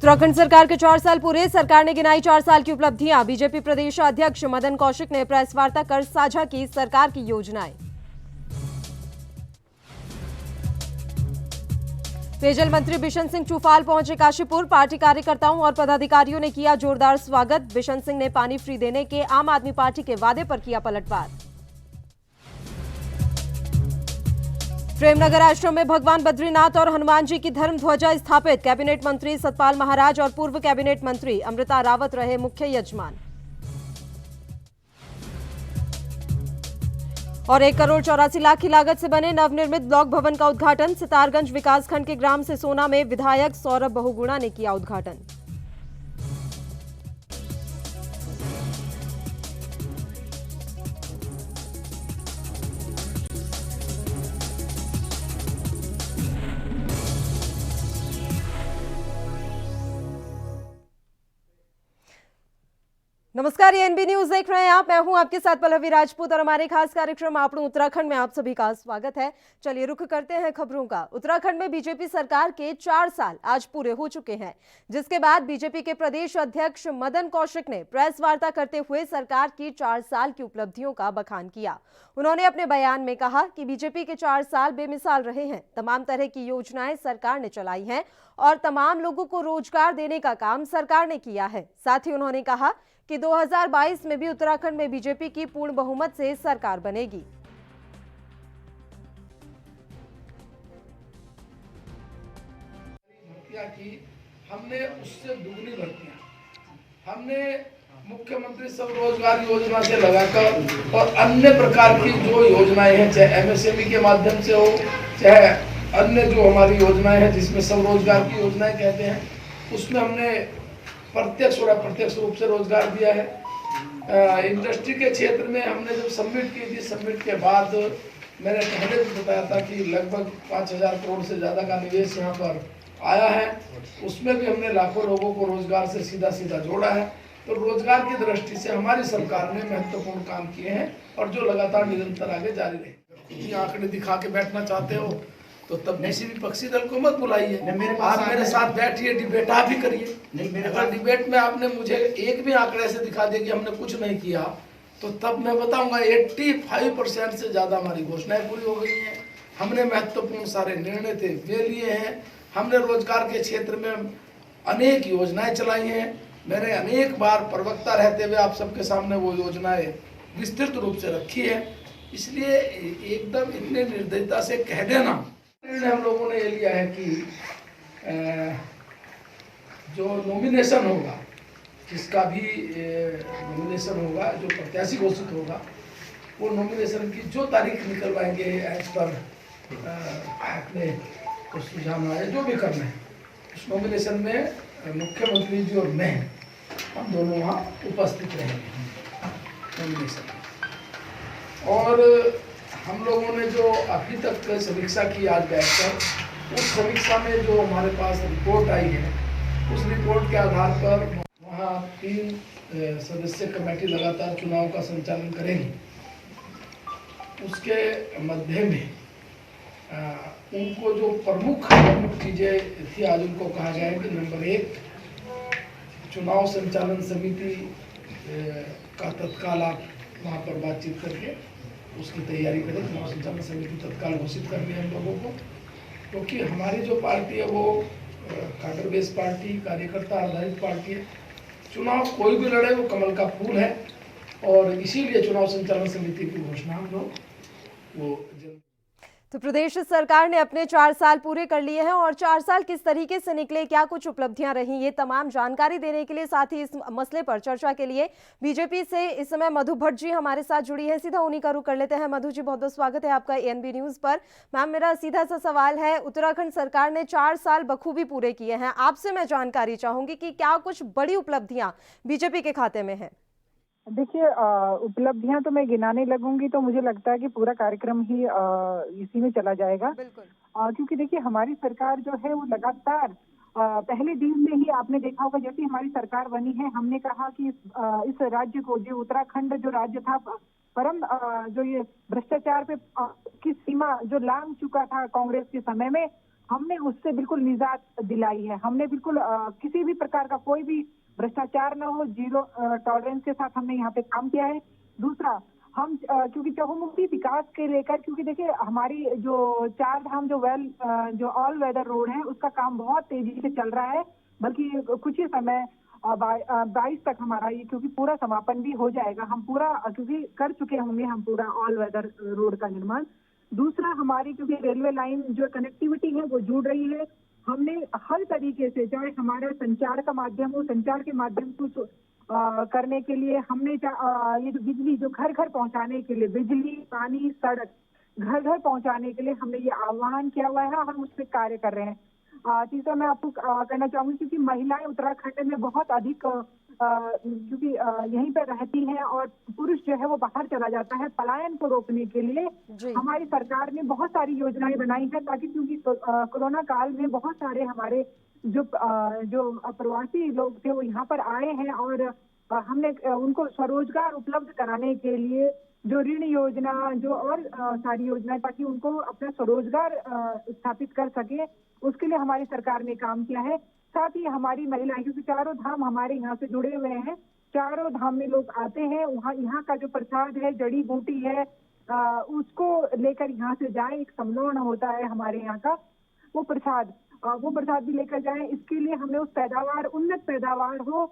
उत्तराखंड सरकार के 4 साल पूरे, सरकार ने गिनाई 4 साल की उपलब्धियां। बीजेपी प्रदेश अध्यक्ष मदन कौशिक ने प्रेस वार्ता कर साझा की सरकार की योजनाएं। पेयजल मंत्री बिशन सिंह चूफाल पहुंचे काशीपुर, पार्टी कार्यकर्ताओं और पदाधिकारियों ने किया जोरदार स्वागत। बिशन सिंह ने पानी फ्री देने के आम आदमी पार्टी के वादे पर किया पलटवार। प्रेमनगर आश्रम में भगवान बद्रीनाथ और हनुमान जी की धर्म ध्वजा स्थापित। कैबिनेट मंत्री सतपाल महाराज और पूर्व कैबिनेट मंत्री अमृता रावत रहे मुख्य यजमान। और 1,84,00,000 की लागत से बने नवनिर्मित ब्लॉक भवन का उद्घाटन। सितारगंज विकासखंड के ग्राम सिसोना में विधायक सौरभ बहुगुणा ने किया उद्घाटन। नमस्कार, ये एनबी न्यूज देख रहे हैं आप। मैं हूं आपके साथ पल्लवी राजपूत और हमारे खास कार्यक्रम आपणू उत्तराखंड में आप सभी का स्वागत है। चलिए रुख करते हैं खबरों का। उत्तराखंड में बीजेपी सरकार के 4 साल आज पूरे हो चुके हैं, जिसके बाद बीजेपी के प्रदेश अध्यक्ष मदन कौशिक ने प्रेस वार्ता करते हुए सरकार की 4 साल की उपलब्धियों का बखान किया। उन्होंने अपने बयान में कहा कि बीजेपी के 4 साल बेमिसाल रहे हैं। तमाम तरह की योजनाएं सरकार ने चलाई हैं और तमाम लोगों को रोजगार देने का काम सरकार ने किया है। साथ ही उन्होंने कहा कि 2022 में भी उत्तराखंड में बीजेपी की पूर्ण बहुमत से सरकार बनेगी। भर्तियां की हमने, उससे दुगनी भर्तियां हमने मुख्यमंत्री स्वरोजगार योजना से लगाकर और अन्य प्रकार की जो योजनाएं हैं, चाहे एमएसएमई के माध्यम से हो, चाहे अन्य जो हमारी योजनाएं हैं जिसमें स्वरोजगार की योजनाएं कहते हैं, उसमें हमने प्रत्यक्ष और अप्रत्यक्ष रूप से रोजगार दिया है। इंडस्ट्री के क्षेत्र में हमने जब सबमिट की थी, सबमिट के बाद मैंने पहले भी बताया था कि लगभग 5,000 करोड़ से ज़्यादा का निवेश यहाँ पर आया है। उसमें भी हमने लाखों लोगों को रोजगार से सीधा सीधा जोड़ा है। तो रोजगार की दृष्टि से हमारी सरकार ने महत्वपूर्ण काम किए हैं और जो लगातार निरंतर आगे जारी रहे। आंकड़े दिखा के बैठना चाहते हो तो तब किसी भी पक्षी दल को मत बुलाइए, आप मेरे साथ बैठिए, डिबेट आप ही करिए। अगर डिबेट में आपने मुझे एक भी आंकड़े से दिखा दिया कि हमने कुछ नहीं किया, तो तब मैं बताऊंगा 85% से ज़्यादा हमारी घोषणाएं पूरी हो गई हैं। हमने महत्वपूर्ण सारे निर्णय थे वे लिए हैं। हमने रोजगार के क्षेत्र में अनेक योजनाएं चलाई हैं। मैंने अनेक बार प्रवक्ता रहते हुए आप सबके सामने वो योजनाएं विस्तृत रूप से रखी है। इसलिए एकदम इतने निर्दयता से कह देना, हम लोगों ने ये लिया है कि जो नॉमिनेशन होगा, जिसका भी नॉमिनेशन होगा, जो प्रत्याशी घोषित होगा, वो नॉमिनेशन की जो तारीख निकलवाएंगे एज पर अपने कुछ सुझाव आए जो भी करना है, उस नॉमिनेशन में मुख्यमंत्री जी और मैं, हम दोनों वहाँ उपस्थित रहेंगे नॉमिनेशन में। और हम लोगों ने जो अभी तक समीक्षा की आज बैठकर, उस समीक्षा में जो हमारे पास रिपोर्ट आई है, उस रिपोर्ट के आधार पर वहाँ 3 सदस्य कमेटी लगातार चुनाव का संचालन करेंगी। उसके मध्य में उनको जो प्रमुख चीज़ें थी, आज उनको कहा गया है कि नंबर 1, चुनाव संचालन समिति का तत्काल आप वहाँ पर बातचीत करके उसकी तैयारी करें। चुनाव संचालन समिति तत्काल घोषित करनी है हम लोगों को, क्योंकि हमारी जो पार्टी है वो काडर बेस पार्टी, कार्यकर्ता आधारित पार्टी है। चुनाव कोई भी लड़े वो कमल का फूल है, और इसीलिए चुनाव संचालन समिति की घोषणा हम लोग वो। तो प्रदेश सरकार ने अपने 4 साल पूरे कर लिए हैं और 4 साल किस तरीके से निकले, क्या कुछ उपलब्धियां रही, ये तमाम जानकारी देने के लिए, साथ ही इस मसले पर चर्चा के लिए बीजेपी से इस समय मधु भट्ट जी हमारे साथ जुड़ी है। सीधा उन्हीं का रुख कर लेते हैं। मधु जी, बहुत बहुत स्वागत है आपका एएनबी न्यूज पर। मैम, मेरा सीधा सा सवाल है, उत्तराखंड सरकार ने 4 साल बखूबी पूरे किए हैं, आपसे मैं जानकारी चाहूंगी कि क्या कुछ बड़ी उपलब्धियां बीजेपी के खाते में है? देखिए, उपलब्धियां तो मैं गिनाने लगूंगी तो मुझे लगता है कि पूरा कार्यक्रम ही इसी में चला जाएगा। क्योंकि देखिए, हमारी सरकार जो है वो लगातार पहले दिन में ही आपने देखा होगा, जैसे हमारी सरकार बनी है, हमने कहा कि इस राज्य को, जो उत्तराखंड जो राज्य था, परम जो ये भ्रष्टाचार पे की सीमा जो लांघ चुका था कांग्रेस के समय में, हमने उससे बिल्कुल निजात दिलाई है। हमने बिल्कुल किसी भी प्रकार का कोई भी भ्रष्टाचार न हो, जीरो टॉलरेंस के साथ हमने यहाँ पे काम किया है। दूसरा, हम क्योंकि चहुमुखी विकास के लेकर, क्योंकि देखिए हमारी जो चार धाम जो ऑल वेदर रोड है उसका काम बहुत तेजी से चल रहा है, बल्कि कुछ ही समय 22 तक हमारा ये क्योंकि पूरा समापन भी हो जाएगा। हम पूरा क्योंकि कर चुके होंगे हम पूरा ऑल वेदर रोड का निर्माण। दूसरा, हमारी क्योंकि रेलवे लाइन जो कनेक्टिविटी है वो जुड़ रही है। हमने हर तरीके से, चाहे हमारा संचार का माध्यम हो, संचार के माध्यम को करने के लिए हमने ये जो बिजली जो घर घर पहुंचाने के लिए, बिजली, पानी, सड़क घर घर पहुंचाने के लिए हमने ये आह्वान किया हुआ है, हम उस पर कार्य कर रहे हैं। तीसरा, मैं आपको कहना चाहूंगी क्योंकि महिलाएं उत्तराखंड में बहुत अधिक क्योंकि यहीं पर रहती हैं और पुरुष जो है वो बाहर चला जाता है, पलायन को रोकने के लिए हमारी सरकार ने बहुत सारी योजनाएं बनाई है, ताकि क्योंकि कोरोना काल में बहुत सारे हमारे जो प्रवासी लोग थे वो यहाँ पर आए हैं और हमने उनको स्वरोजगार उपलब्ध कराने के लिए जो ऋण योजना जो और सारी योजनाएं, ताकि उनको अपना स्वरोजगार स्थापित कर सके, उसके लिए हमारी सरकार ने काम किया है। साथ ही हमारी महिलाएं, क्योंकि चारों धाम हमारे यहाँ से जुड़े हुए हैं, चारों धाम में लोग आते हैं, वहाँ यहाँ का जो प्रसाद है, जड़ी बूटी है, उसको लेकर यहाँ से जाए, एक सम्मान होता है हमारे यहाँ का, वो प्रसाद भी लेकर जाए। इसके लिए हमने उस पैदावार, उन्नत पैदावार हो,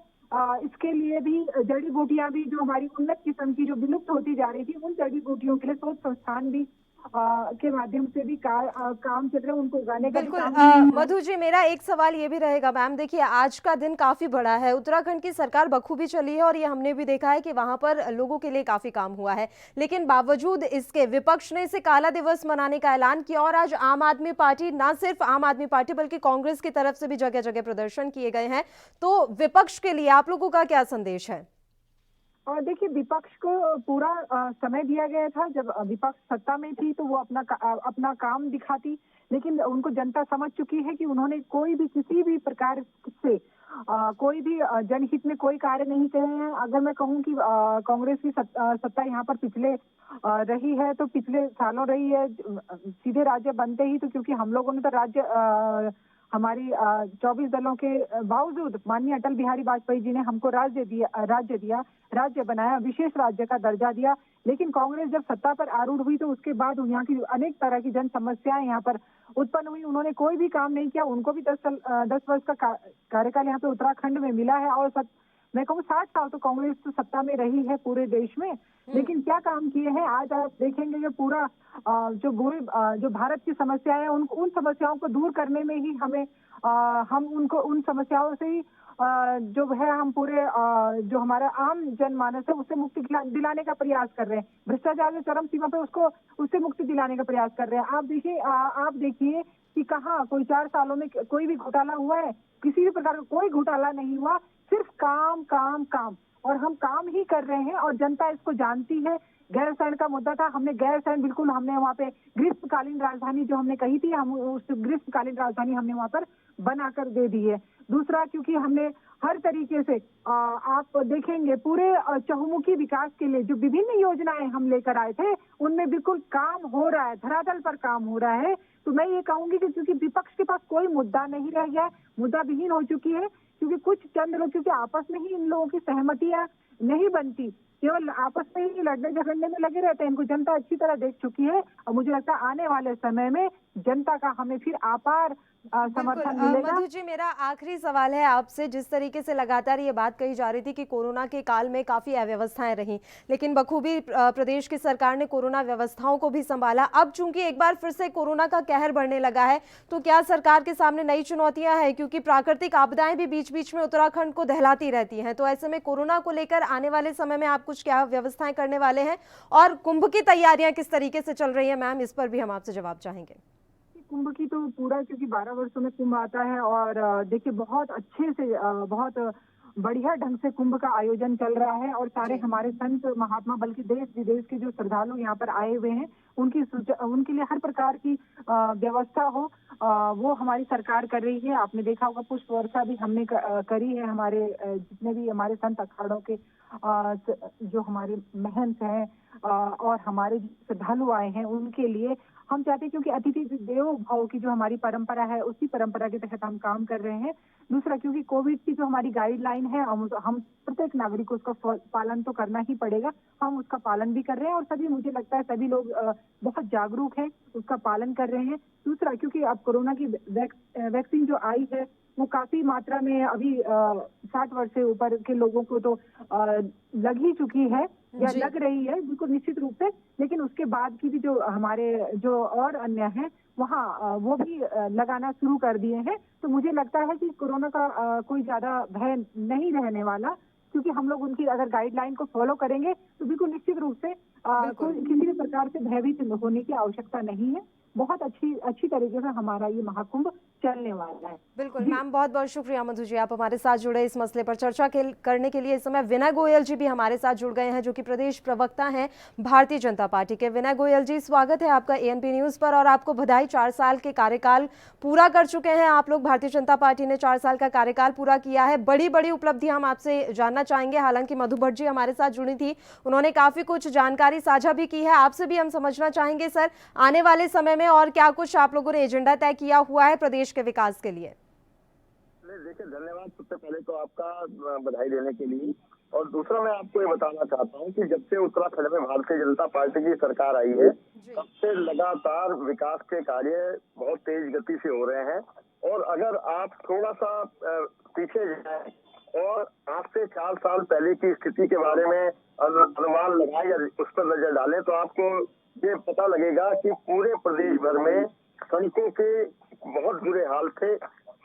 इसके लिए भी जड़ी बूटियां भी जो हमारी उन्नत किस्म की जो विलुप्त होती जा रही थी, उन जड़ी बूटियों के लिए शोध संस्थान भी के माध्यम से भी काम चल रहे हैं, उनको उगाने का बिल्कुल। काम मधु जी, मेरा एक सवाल ये भी रहेगा मैम, देखिए आज का दिन काफी बड़ा है, उत्तराखंड की सरकार बखूबी चली है और ये हमने भी देखा है कि वहां पर लोगों के लिए काफी काम हुआ है, लेकिन बावजूद इसके विपक्ष ने इसे काला दिवस मनाने का ऐलान किया और आज आम आदमी पार्टी, ना सिर्फ आम आदमी पार्टी बल्कि कांग्रेस की तरफ से भी जगह जगह प्रदर्शन किए गए हैं। तो विपक्ष के लिए आप लोगों का क्या संदेश है? और देखिए, विपक्ष को पूरा समय दिया गया था। जब विपक्ष सत्ता में थी तो वो अपना काम दिखाती, लेकिन उनको जनता समझ चुकी है कि उन्होंने कोई भी किसी भी प्रकार से कोई भी जनहित में कोई कार्य नहीं करे हैं। अगर मैं कहूँ कि कांग्रेस की सत्ता यहाँ पर पिछले रही है तो पिछले सालों रही है, सीधे राज्य बनते ही तो क्योंकि हम लोगों ने तो राज्य हमारी 24 दलों के बावजूद माननीय अटल बिहारी वाजपेयी जी ने हमको राज्य बनाया, विशेष राज्य का दर्जा दिया। लेकिन कांग्रेस जब सत्ता पर आरूढ़ हुई तो उसके बाद यहाँ की अनेक तरह की जन समस्याएं यहाँ पर उत्पन्न हुई, उन्होंने कोई भी काम नहीं किया। उनको भी 10 वर्ष का कार्यकाल यहाँ पे उत्तराखंड में मिला है और मैं कहूँ 60 साल तो कांग्रेस तो सत्ता में रही है पूरे देश में, लेकिन क्या काम किए हैं आज आप देखेंगे। ये पूरा जो भारत की समस्याएं हैं उन समस्याओं को दूर करने में ही हम उनको उन समस्याओं से ही जो है हम पूरे जो हमारा आम जनमानस है उससे मुक्ति दिलाने का प्रयास कर रहे हैं। भ्रष्टाचार के चरम सीमा पे उससे मुक्ति दिलाने का प्रयास कर रहे हैं। आप देखिए कि कहाँ कोई 4 सालों में कोई भी घोटाला हुआ है? किसी भी प्रकार का कोई घोटाला नहीं हुआ, सिर्फ काम काम काम, और हम काम ही कर रहे हैं और जनता इसको जानती है। गैरसैंण का मुद्दा था, हमने गैरसैंण बिल्कुल हमने वहाँ पे ग्रीष्मकालीन राजधानी जो हमने कही थी, हम उस ग्रीष्मकालीन राजधानी हमने वहाँ पर बनाकर दे दी है। दूसरा, क्योंकि हमने हर तरीके से आप देखेंगे पूरे चहुमुखी विकास के लिए जो विभिन्न योजनाएं हम लेकर आए थे उनमें बिल्कुल काम हो रहा है, धरातल पर काम हो रहा है। तो मैं ये कहूंगी कि क्योंकि विपक्ष के पास कोई मुद्दा नहीं रह गया, मुद्दा विहीन हो चुकी है, क्योंकि कुछ चंद लोग, क्योंकि आपस में ही इन लोगों की सहमतियां नहीं बनती, केवल आपस में ही लड़ने झगड़ने में लगे रहते हैं। इनको जनता अच्छी तरह देख चुकी है और मुझे लगता है आने वाले समय में जनता का हमें फिर अपार समर्थन मिलेगा। मधु जी, मेरा आखिरी सवाल है आपसे, जिस तरीके से लगातार ये बात कही जा रही थी कि कोरोना के काल में काफी अव्यवस्थाएं रहीं, लेकिन बखूबी प्रदेश की सरकार ने कोरोना व्यवस्थाओं को भी संभाला। अब चूंकि एक बार फिर से कोरोना का कहर बढ़ने लगा है, तो क्या सरकार के सामने नई चुनौतियां हैं? क्योंकि प्राकृतिक आपदाएं भी बीच बीच में उत्तराखंड को दहलाती रहती हैं, तो ऐसे में कोरोना को लेकर आने वाले समय में आप कुछ क्या व्यवस्थाएं करने वाले हैं? और कुंभ की तैयारियां किस तरीके से चल रही है मैम, इस पर भी हम आपसे जवाब चाहेंगे। कुंभ की तो पूरा, क्योंकि 12 वर्षों में कुंभ आता है और देखिए बहुत अच्छे से बहुत बढ़िया ढंग से कुंभ का आयोजन चल रहा है और सारे हमारे संत महात्मा बल्कि देश विदेश के जो श्रद्धालु यहाँ पर आए हुए हैं उनके लिए हर प्रकार की व्यवस्था हो, वो हमारी सरकार कर रही है। आपने देखा होगा पुष्प वर्षा भी हमने करी है। हमारे जितने भी हमारे संत अखाड़ों के जो हमारे महंत हैं और हमारे श्रद्धालु आए हैं, उनके लिए हम चाहते हैं, क्योंकि अतिथि देवो भव की जो हमारी परंपरा है, उसी परंपरा के तहत हम काम कर रहे हैं। दूसरा, क्योंकि कोविड की जो हमारी गाइडलाइन है, हम प्रत्येक नागरिक को उसका पालन तो करना ही पड़ेगा, हम उसका पालन भी कर रहे हैं और सभी, मुझे लगता है सभी लोग बहुत जागरूक हैं, उसका पालन कर रहे हैं। दूसरा, क्योंकि अब कोरोना की वैक्सीन जो आई है वो काफी मात्रा में अभी 60 वर्ष से ऊपर के लोगों को तो लग ही चुकी है या लग रही है, बिल्कुल निश्चित रूप से। लेकिन उसके बाद की भी जो हमारे जो और अन्य हैं, वहाँ वो भी लगाना शुरू कर दिए हैं। तो मुझे लगता है कि कोरोना का कोई ज्यादा भय नहीं रहने वाला, क्योंकि हम लोग उनकी अगर गाइडलाइन को फॉलो करेंगे तो बिल्कुल निश्चित रूप से किसी भी प्रकार से भयभीत होने की आवश्यकता नहीं है। बहुत अच्छी तरीके से हमारा ये महाकुंभ चलने वाला है। बिल्कुल मैम, बहुत बहुत शुक्रिया मधु जी, आप हमारे साथ जुड़े इस मसले पर चर्चा करने के लिए। इस समय विनय गोयल जी भी हमारे साथ जुड़ गए हैं, जो कि प्रदेश प्रवक्ता हैं भारतीय जनता पार्टी के। विनय गोयल जी, स्वागत है आपका एएनपी न्यूज पर और आपको बधाई। 4 साल के कार्यकाल पूरा कर चुके हैं आप लोग। भारतीय जनता पार्टी ने 4 साल का कार्यकाल पूरा किया है। बड़ी बड़ी उपलब्धियां हम आपसे जानना चाहेंगे। हालांकि मधु भट्ट जी हमारे साथ जुड़ी थी, उन्होंने काफी कुछ जानकारी साझा भी की है। आपसे भी हम समझना चाहेंगे सर, आने वाले समय में और क्या कुछ आप लोगों ने एजेंडा तय किया हुआ है प्रदेश के विकास के लिए? देखिए, धन्यवाद सबसे पहले तो आपका बधाई देने के लिए। और दूसरा, मैं आपको ये बताना चाहता हूँ कि जब से उत्तराखंड में भारतीय जनता पार्टी की सरकार आई है, तब से लगातार विकास के कार्य बहुत तेज गति से हो रहे हैं। और अगर आप थोड़ा सा पीछे जाएं और आज से 4 साल पहले की स्थिति के बारे में अनुमान लगाएं या उस पर नजर डालें, तो आपको ये पता लगेगा कि पूरे प्रदेश भर में सड़कों के बहुत बुरे हाल थे।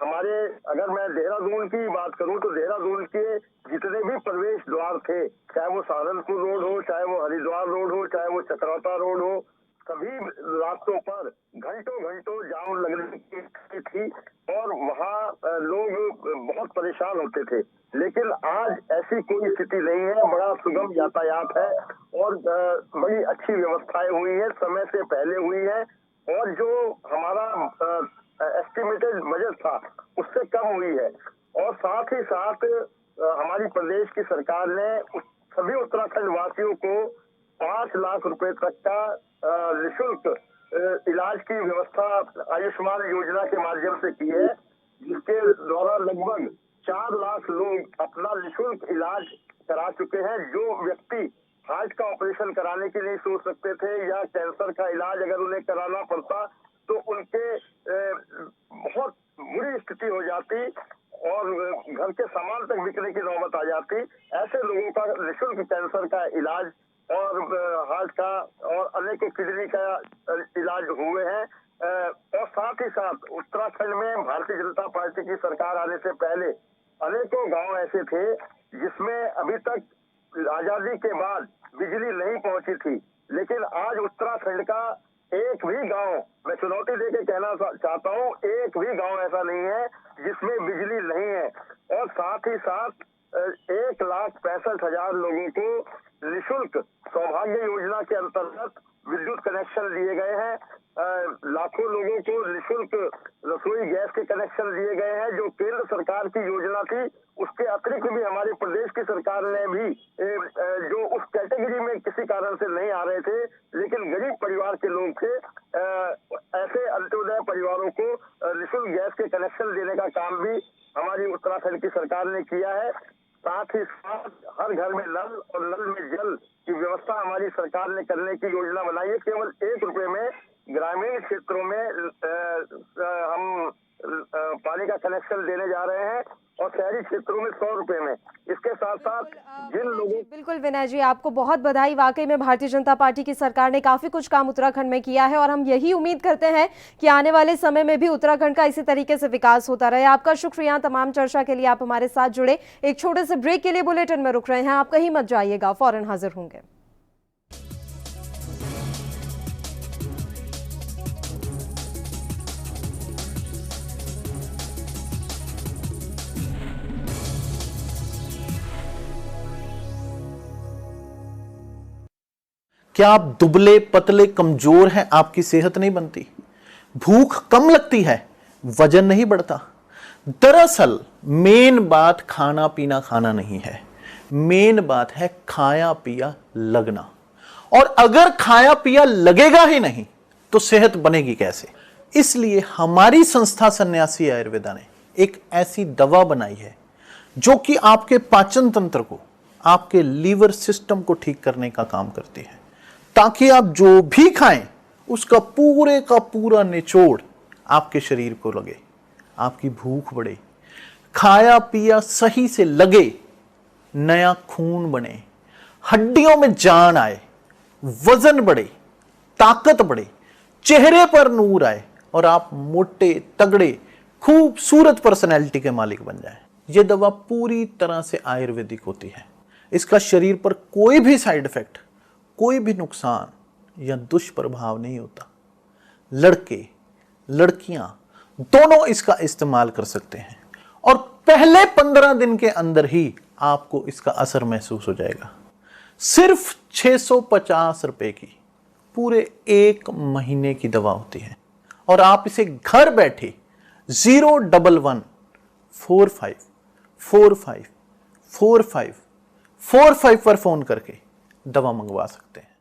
हमारे, अगर मैं देहरादून की बात करूं तो देहरादून के जितने भी प्रवेश द्वार थे, चाहे वो सहारनपुर रोड हो, चाहे वो हरिद्वार रोड हो, चाहे वो चकराता रोड हो, सभी रास्तों पर घंटों जाम लगने की स्थिति थी और वहाँ लोग बहुत परेशान होते थे। लेकिन आज ऐसी कोई स्थिति नहीं है, बड़ा सुगम यातायात है और बड़ी अच्छी व्यवस्थाएं हुई है, समय से पहले हुई है। और जो हमारा एस्टिमेटेड बजट था उससे कम हुई है। और साथ ही साथ हमारी प्रदेश की सरकार ने सभी उत्तराखंड वासियों को 5 लाख रुपए तक का निःशुल्क इलाज की व्यवस्था आयुष्मान योजना के माध्यम से की है, जिसके द्वारा लगभग 4 लाख लोग अपना निःशुल्क इलाज करा चुके हैं। जो व्यक्ति हार्ट का ऑपरेशन कराने की नहीं सोच सकते थे या कैंसर का इलाज अगर उन्हें कराना पड़ता तो उनके बहुत बुरी स्थिति हो जाती और घर के सामान तक बिकने की नौबत आ जाती। ऐसे लोगों का निःशुल्क कैंसर का इलाज और हार्ट का और अनेकों किडनी का इलाज हुए हैं। और साथ ही साथ उत्तराखंड में भारतीय जनता पार्टी की सरकार आने से पहले अनेकों गांव ऐसे थे जिसमें अभी तक आजादी के बाद बिजली नहीं पहुंची थी। लेकिन आज उत्तराखंड का एक भी गांव, मैं चुनौती देके कहना चाहता हूँ, एक भी गांव ऐसा नहीं है जिसमें बिजली नहीं है। और साथ ही साथ 1,65,000 लोगों को निःशुल्क सौभाग्य योजना के अंतर्गत विद्युत कनेक्शन दिए गए हैं। लाखों लोगों को निःशुल्क रसोई गैस के कनेक्शन दिए गए हैं, जो केंद्र सरकार की योजना थी। उसके अतिरिक्त भी हमारी प्रदेश की सरकार ने भी जो उस कैटेगरी में किसी कारण से नहीं आ रहे थे लेकिन गरीब परिवार के लोग थे, ऐसे अंत्योदय परिवारों को निःशुल्क गैस के कनेक्शन देने का काम भी हमारी उत्तराखंड की सरकार ने किया है। साथ ही साथ हर घर में नल और नल में जल की व्यवस्था हमारी सरकार ने करने की योजना बनाई है। केवल 1 रुपए में ग्रामीण क्षेत्रों में हम पानी का कनेक्शन देने जा रहे हैं और शहरी क्षेत्रों में 100 रुपए में। इसके साथ साथ जिन लोगों, बिल्कुल विनय जी, आपको बहुत बधाई। वाकई में भारतीय जनता पार्टी की सरकार ने काफी कुछ काम उत्तराखंड में किया है और हम यही उम्मीद करते हैं कि आने वाले समय में भी उत्तराखंड का इसी तरीके से विकास होता रहे। आपका शुक्रिया तमाम चर्चा के लिए, आप हमारे साथ जुड़े। एक छोटे से ब्रेक के लिए बुलेटिन में रुक रहे हैं, आप कहीं मत जाइएगा, फौरन हाजिर होंगे। क्या आप दुबले पतले कमजोर हैं, आपकी सेहत नहीं बनती? भूख कम लगती है, वजन नहीं बढ़ता? दरअसल मेन बात खाना पीना खाना नहीं है, मेन बात है खाया पिया लगना। और अगर खाया पिया लगेगा ही नहीं तो सेहत बनेगी कैसे? इसलिए हमारी संस्था सन्यासी आयुर्वेदा ने एक ऐसी दवा बनाई है जो कि आपके पाचन तंत्र को, आपके लीवर सिस्टम को ठीक करने का काम करती है, ताकि आप जो भी खाएं उसका पूरे का पूरा निचोड़ आपके शरीर को लगे, आपकी भूख बढ़े, खाया पिया सही से लगे, नया खून बने, हड्डियों में जान आए, वजन बढ़े, ताकत बढ़े, चेहरे पर नूर आए और आप मोटे तगड़े खूबसूरत पर्सनैलिटी के मालिक बन जाएं। यह दवा पूरी तरह से आयुर्वेदिक होती है। इसका शरीर पर कोई भी साइड इफेक्ट, कोई भी नुकसान या दुष्प्रभाव नहीं होता। लड़के लड़कियां दोनों इसका इस्तेमाल कर सकते हैं और पहले 15 दिन के अंदर ही आपको इसका असर महसूस हो जाएगा। सिर्फ 650 रुपए की पूरे 1 महीने की दवा होती है और आप इसे घर बैठे 01145454545 पर फोन करके दवा मंगवा सकते हैं।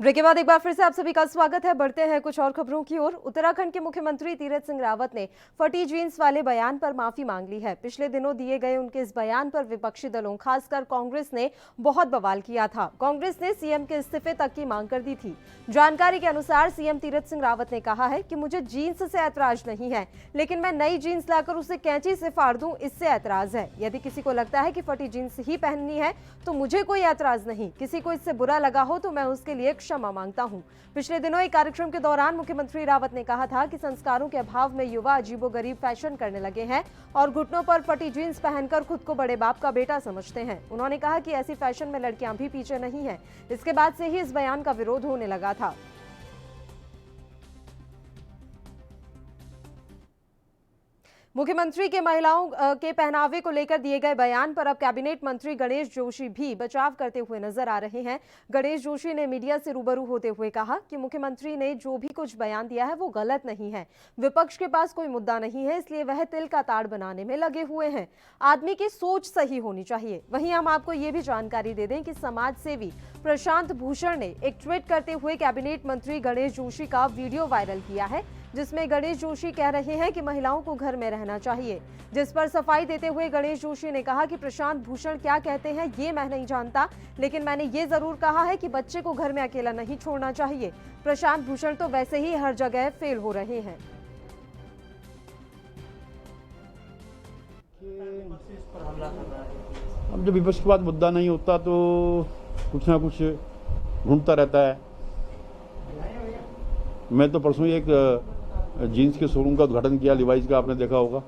ब्रेक के बाद एक बार फिर से आप सभी का स्वागत है। बढ़ते हैं कुछ और खबरों की ओर। उत्तराखंड के मुख्यमंत्री तीरथ सिंह रावत ने फटी जीन्स वाले बयान पर माफी मांग ली है। पिछले दिनों दिए गए उनके इस बयान पर विपक्षी दलों, खासकर कांग्रेस ने बहुत बवाल किया था। कांग्रेस ने सीएम के इस्तीफे तक की मांग कर दी थी। जानकारी के अनुसार सीएम तीरथ सिंह रावत ने कहा है कि मुझे जीन्स से ऐतराज नहीं है, लेकिन मैं नई जीन्स लाकर उसे कैंची से फाड़ दूं, इससे ऐतराज है। यदि किसी को लगता है कि फटी जीन्स ही पहननी है तो मुझे कोई ऐतराज नहीं। किसी को इससे बुरा लगा हो तो मैं उसके लिए क्षमा मांगता हूं। पिछले दिनों एक कार्यक्रम के दौरान मुख्यमंत्री रावत ने कहा था कि संस्कारों के अभाव में युवा अजीबोगरीब फैशन करने लगे हैं और घुटनों पर फटी जीन्स पहनकर खुद को बड़े बाप का बेटा समझते हैं। उन्होंने कहा कि ऐसी फैशन में लड़कियां भी पीछे नहीं हैं। इसके बाद से ही इस बयान का विरोध होने लगा था। मुख्यमंत्री के महिलाओं के पहनावे को लेकर दिए गए बयान पर अब कैबिनेट मंत्री गणेश जोशी भी बचाव करते हुए नजर आ रहे हैं। गणेश जोशी ने मीडिया से रूबरू होते हुए कहा कि मुख्यमंत्री ने जो भी कुछ बयान दिया है वो गलत नहीं है। विपक्ष के पास कोई मुद्दा नहीं है, इसलिए वह तिल का ताड़ बनाने में लगे हुए हैं। आदमी की सोच सही होनी चाहिए। वहीं हम आपको ये भी जानकारी दे दें कि समाज सेवी प्रशांत भूषण ने एक ट्वीट करते हुए कैबिनेट मंत्री गणेश जोशी का वीडियो वायरल किया है, जिसमें गणेश जोशी कह रहे हैं कि महिलाओं को घर में रहना चाहिए। जिस पर सफाई देते हुए गणेश जोशी ने कहा कि प्रशांत भूषण क्या कहते हैं ये मैं नहीं जानता, लेकिन मैंने ये जरूर कहा है कि बच्चे को घर में अकेला नहीं छोड़ना चाहिए। प्रशांत भूषण तो वैसे ही हर जगह फेल हो रहे हैं। अब जब विपक्ष के बाद मुद्दा नहीं होता तो कुछ ना कुछ ढूंढता रहता है। मैं तो परसों ही एक जीन्स के शोरूम का उद्घाटन किया, लिवाइस का, आपने देखा होगा।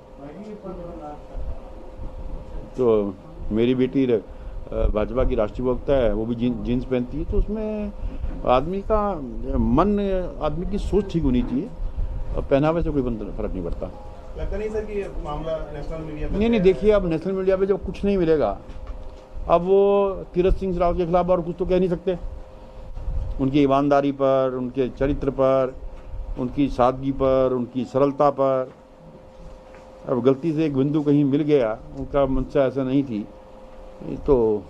तो मेरी बेटी भाजपा की राष्ट्रीय वक्ता है, वो भी जीन्स पहनती है। तो उसमें आदमी का मन, आदमी की सोच ठीक होनी चाहिए और पहनावे से कोई फर्क नहीं पड़ता। लगता नहीं सर कि ये मामला नेशनल मीडिया पे? नहीं, देखिए, अब नेशनल मीडिया पे जब कुछ नहीं मिलेगा, अब वो तीरथ सिंह रावत के खिलाफ और कुछ तो कह नहीं सकते। उनकी ईमानदारी पर, उनके चरित्र पर, उनकी सादगी पर, उनकी सरलता पर। अब गलती से एक बिंदु कहीं मिल गया, उनका मंशा ऐसा नहीं थी, तो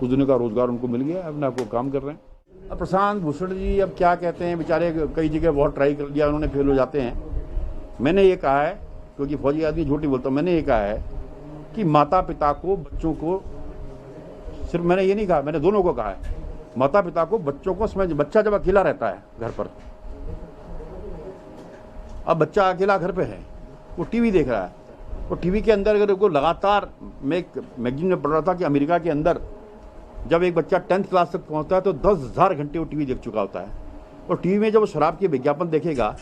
कुछ दिनों का रोजगार उनको मिल गया, अपना को काम कर रहे हैं। अब प्रशांत भूषण जी अब क्या कहते हैं, बेचारे कई जगह बहुत ट्राई कर लिया उन्होंने, फेल हो जाते हैं। मैंने ये कहा है, क्योंकि फौजी आदमी झूठ नहीं बोलता, मैंने ये कहा है कि माता पिता को, बच्चों को, सिर्फ मैंने ये नहीं कहा, मैंने दोनों को कहा है, माता पिता को बच्चों को समझ। बच्चा जब अकेला रहता है घर पर, अब बच्चा अकेला घर पे है, वो टीवी देख रहा है, वो टीवी के अंदर अगर वो लगातार, मैं एक मैगजीन में पढ़ रहा था कि अमेरिका के अंदर जब एक बच्चा 10th क्लास तक पहुंचता है तो 10,000 घंटे वो टीवी देख चुका होता है। और टीवी में जब वो शराब के विज्ञापन देखेगा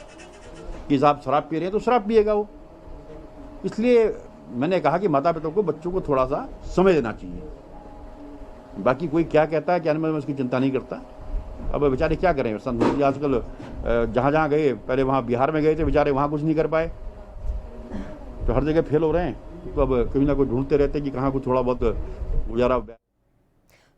कि साहब शराब पी रहे हैं, तो शराब पिएगा वो। इसलिए मैंने कहा कि माता पिता को बच्चों को थोड़ा सा समय देना चाहिए। बाकी कोई क्या कहता है क्या नहीं, मैं उसकी चिंता नहीं करता। अब बेचारे क्या करें, संत मोदी आजकल जहाँ जहाँ गए, पहले वहाँ बिहार में गए थे बेचारे, वहाँ कुछ नहीं कर पाए, तो हर जगह फेल हो रहे हैं। तो अब कहीं ना कोई ढूंढते रहते कि कहाँ कुछ थोड़ा बहुत गुजारा।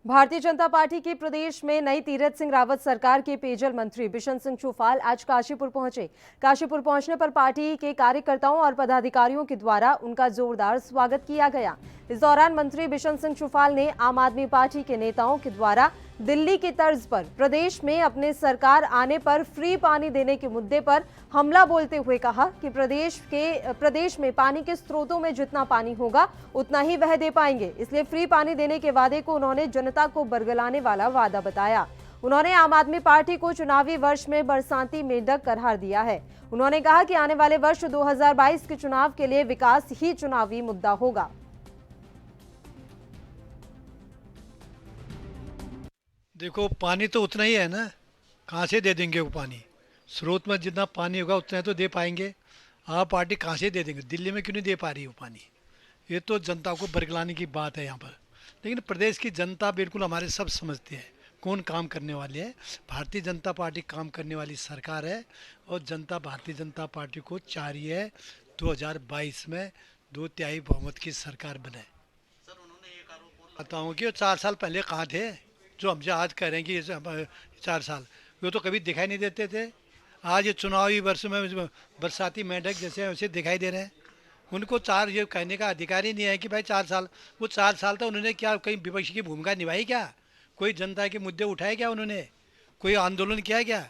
भारतीय जनता पार्टी की प्रदेश में नई तीरथ सिंह रावत सरकार के पेयजल मंत्री बिशन सिंह चुफाल आज काशीपुर पहुंचे। काशीपुर पहुंचने पर पार्टी के कार्यकर्ताओं और पदाधिकारियों के द्वारा उनका जोरदार स्वागत किया गया। इस दौरान मंत्री बिशन सिंह चुफाल ने आम आदमी पार्टी के नेताओं के द्वारा दिल्ली की तर्ज पर प्रदेश में अपने सरकार आने पर फ्री पानी देने के मुद्दे पर हमला बोलते हुए कहा कि प्रदेश में पानी के स्रोतों में जितना पानी होगा उतना ही वह दे पाएंगे। इसलिए फ्री पानी देने के वादे को उन्होंने जनता को बरगलाने वाला वादा बताया। उन्होंने आम आदमी पार्टी को चुनावी वर्ष में बरसाती मेंढक करार दिया है। उन्होंने कहा कि आने वाले वर्ष 2022 के चुनाव के लिए विकास ही चुनावी मुद्दा होगा। देखो, पानी तो उतना ही है ना, कहाँ से दे देंगे वो पानी? स्रोत में जितना पानी होगा उतना तो दे पाएंगे। आप पार्टी कहाँ से दे देंगे? दिल्ली में क्यों नहीं दे पा रही वो पानी? ये तो जनता को बरगलाने की बात है यहाँ पर। लेकिन प्रदेश की जनता बिल्कुल हमारे सब समझती है कौन काम करने वाली है। भारतीय जनता पार्टी काम करने वाली सरकार है और जनता भारतीय जनता पार्टी को चाह रही है 2022 में 2/3 बहुमत की सरकार बने। सर, उन्होंने एक आरोप बताऊँ कि 4 साल पहले कहाँ थे जो हमसे आज कह रहे हैं कि 4 साल, वो तो कभी दिखाई नहीं देते थे। आज ये चुनावी वर्ष में बरसाती मेंढक जैसे वैसे दिखाई दे रहे हैं। उनको ये कहने का अधिकार ही नहीं है कि भाई 4 साल, वो 4 साल तो उन्होंने क्या कहीं विपक्ष की भूमिका निभाई क्या? कोई जनता के मुद्दे उठाए क्या उन्होंने? कोई आंदोलन किया क्या?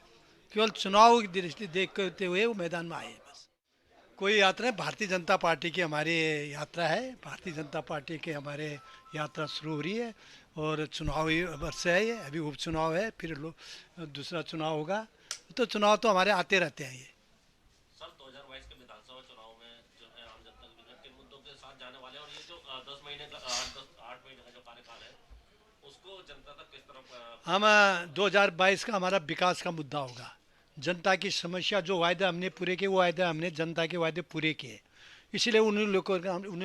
केवल चुनाव की दृष्टि देखते हुए वो मैदान में आए बस। कोई यात्रा भारतीय जनता पार्टी की हमारी यात्रा है। भारतीय जनता पार्टी के हमारे यात्रा शुरू हो रही है और चुनावी वर्ष है ये, अभी उपचुनाव है, फिर दूसरा चुनाव होगा। तो चुनाव तो हमारे आते रहते हैं। ये सर 2022 के विधानसभा चुनाव में जो है आम जनता के मुद्दों के साथ जाने वाले, और ये जो 10 महीने का 8 महीने का जो कार्यकाल है उसको जनता तक किस तरफ हम 2022 का हमारा विकास का मुद्दा होगा। जनता की समस्या, जो वायदे हमने पूरे किए वो वायदे हमने जनता के वायदे पूरे किए, इसीलिए उन्हीं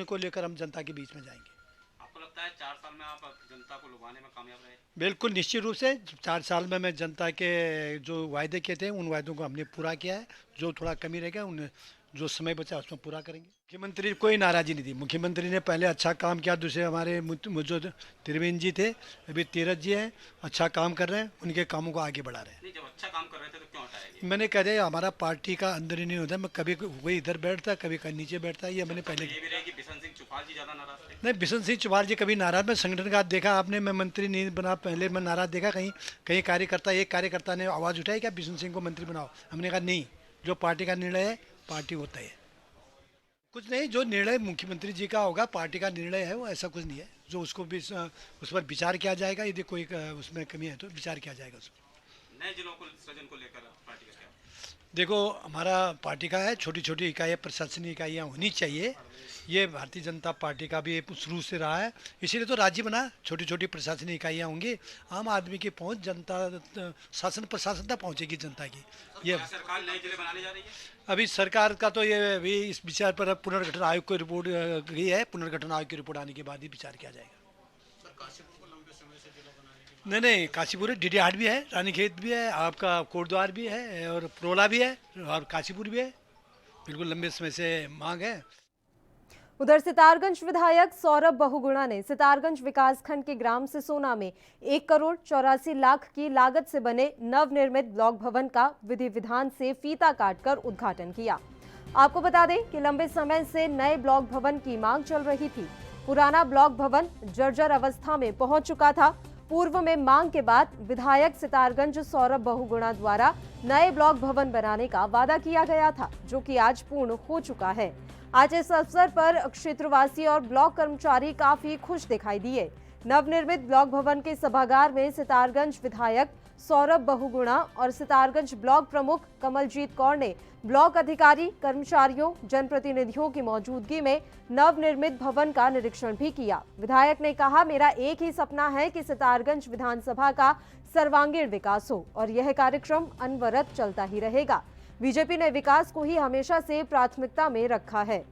को लेकर हम जनता के बीच में जाएंगे। आपको लगता है 4 साल में आप जनता को लुभाने में कामयाब रहे? बिल्कुल निश्चित रूप से 4 साल में मैं जनता के जो वायदे किए थे उन वायदों को हमने पूरा किया है। जो थोड़ा कमी रह गया उन्हें जो समय बचा उसमें पूरा करेंगे। मुख्यमंत्री कोई नाराज़ी नहीं थी। मुख्यमंत्री ने पहले अच्छा काम किया। दूसरे हमारे जो त्रिवेंद्र जी थे, अभी तीरथ जी हैं, अच्छा काम कर रहे हैं, उनके कामों को आगे बढ़ा रहे हैं। नहीं, जब अच्छा काम कर रहे थे तो क्यों हटाया? मैंने कह दिया हमारा पार्टी का अंदर ही नहीं होता। मैं कभी कोई इधर बैठता, कभी नीचे बैठता। ये मैंने पहले ये भी रहे कि बिशन सिंह चुफाल जी ज़्यादा नाराज थे? नहीं, बिशन सिंह चुफाल जी कभी नाराज, मैं संगठन का देखा आपने, मैं मंत्री नहीं बना पहले मैं नाराज देखा कहीं कार्यकर्ता, एक कार्यकर्ता ने आवाज़ उठाई क्या बिशन सिंह को मंत्री बनाओ? हमने कहा नहीं, जो पार्टी का निर्णय है पार्टी होता है। कुछ नहीं, जो निर्णय मुख्यमंत्री जी का होगा, पार्टी का निर्णय है वो, ऐसा कुछ नहीं है। जो उसको भी उस पर विचार किया जाएगा। यदि कोई उसमें कमी है तो विचार किया जाएगा उस पर। नए जिलों को सृजन को लेकर पार्टी का क्या? देखो, हमारा पार्टी का है छोटी छोटी इकाइयाँ, प्रशासनिक इकाइयाँ होनी चाहिए। ये भारतीय जनता पार्टी का भी शुरू से रहा है, इसीलिए तो राज्य बना। छोटी छोटी प्रशासनिक इकाइयाँ होंगी, आम आदमी की पहुँच जनता शासन प्रशासन तक पहुँचेगी जनता की। ये सरकार नए जिले बनाने जा रही है? अभी सरकार का तो ये अभी इस विचार पर पुनर्गठन आयोग की रिपोर्ट गई है। पुनर्गठन आयोग की रिपोर्ट आने के बाद ही विचार किया जाएगा। नहीं, काशीपुर है, डीडीहाट भी है, रानीखेत भी है, आपका कोटद्वार भी है और प्रोला भी है और काशीपुर भी है। बिल्कुल लंबे समय से मांग है। उधर सितारगंज विधायक सौरभ बहुगुणा ने सितारगंज विकासखंड के ग्राम सिसोना में 1 करोड़ 84 लाख की लागत से बने नवनिर्मित ब्लॉक भवन का विधि विधान से फीता काटकर उद्घाटन किया। आपको बता दें कि लंबे समय से नए ब्लॉक भवन की मांग चल रही थी। पुराना ब्लॉक भवन जर्जर अवस्था में पहुंच चुका था। पूर्व में मांग के बाद विधायक सितारगंज सौरभ बहुगुणा द्वारा नए ब्लॉक भवन बनाने का वादा किया गया था, जो कि आज पूर्ण हो चुका है। आज इस अवसर पर क्षेत्रवासी और ब्लॉक कर्मचारी काफी खुश दिखाई दिए। नवनिर्मित ब्लॉक भवन के सभागार में सितारगंज विधायक सौरभ बहुगुणा और सितारगंज ब्लॉक प्रमुख कमलजीत कौर ने ब्लॉक अधिकारी, कर्मचारियों, जनप्रतिनिधियों की मौजूदगी में नवनिर्मित भवन का निरीक्षण भी किया। विधायक ने कहा, मेरा एक ही सपना है कि सितारगंज विधानसभा का सर्वांगीण विकास हो और यह कार्यक्रम अनवरत चलता ही रहेगा। बीजेपी ने विकास को ही हमेशा से प्राथमिकता में रखा है।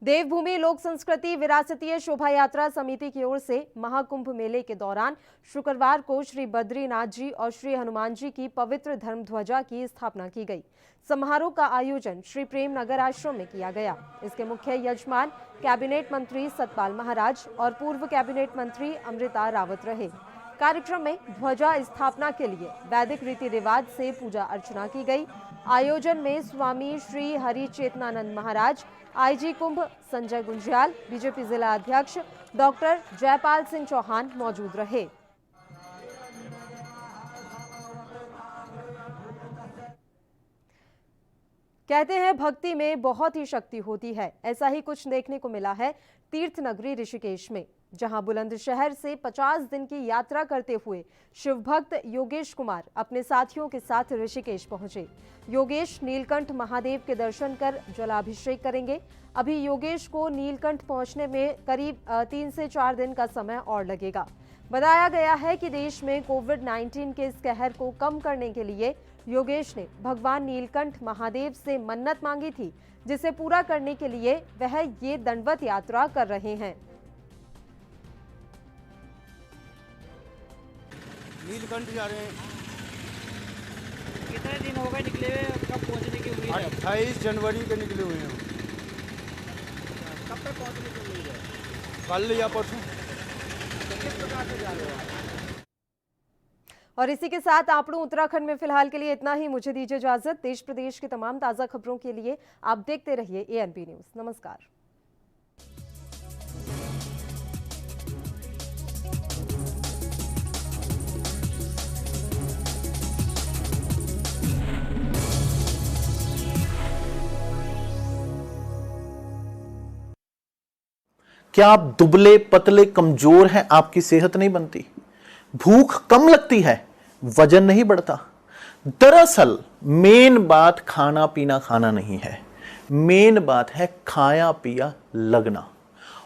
देवभूमि लोक संस्कृति विरासतीय शोभा यात्रा समिति की ओर से महाकुंभ मेले के दौरान शुक्रवार को श्री बद्रीनाथ जी और श्री हनुमान जी की पवित्र धर्म ध्वजा की स्थापना की गई। समारोह का आयोजन श्री प्रेम नगर आश्रम में किया गया। इसके मुख्य यजमान कैबिनेट मंत्री सतपाल महाराज और पूर्व कैबिनेट मंत्री अमृता रावत रहे। कार्यक्रम में ध्वजा स्थापना के लिए वैदिक रीति रिवाज से पूजा अर्चना की गई। आयोजन में स्वामी श्री हरि चेतनानंद महाराज, आईजी कुंभ संजय गुंजियाल, बीजेपी जिला अध्यक्ष डॉक्टर जयपाल सिंह चौहान मौजूद रहे। कहते हैं भक्ति में बहुत ही शक्ति होती है। ऐसा ही कुछ देखने को मिला है तीर्थ नगरी ऋषिकेश में, जहां बुलंदशहर से 50 दिन की यात्रा करते हुए शिव भक्त योगेश कुमार अपने साथियों के साथ ऋषिकेश पहुंचे। योगेश नीलकंठ महादेव के दर्शन कर जलाभिषेक करेंगे। अभी योगेश को नीलकंठ पहुंचने में करीब 3 से 4 दिन का समय और लगेगा। बताया गया है कि देश में कोविड-19 के इस कहर को कम करने के लिए योगेश ने भगवान नीलकंठ महादेव से मन्नत मांगी थी, जिसे पूरा करने के लिए वह ये दंडवत यात्रा कर रहे हैं। नीलकंठ जा रहे हैं। कितने दिन हो गए निकले हुए, कब पहुंचने की उम्मीद है? 28 जनवरी के निकले हुए हैं। कब तक पहुंचने की उम्मीद है? कल या परसों। किस प्रकार से जा रहे हो? और इसी के साथ आपड़ू उत्तराखंड में फिलहाल के लिए इतना ही। मुझे दीजिए इजाजत। देश प्रदेश की तमाम ताजा खबरों के लिए आप देखते रहिए ANP न्यूज। नमस्कार। क्या आप दुबले पतले कमजोर हैं? आपकी सेहत नहीं बनती, भूख कम लगती है, वजन नहीं बढ़ता। दरअसल मेन बात खाना पीना खाना नहीं है, मेन बात है खाया पिया लगना।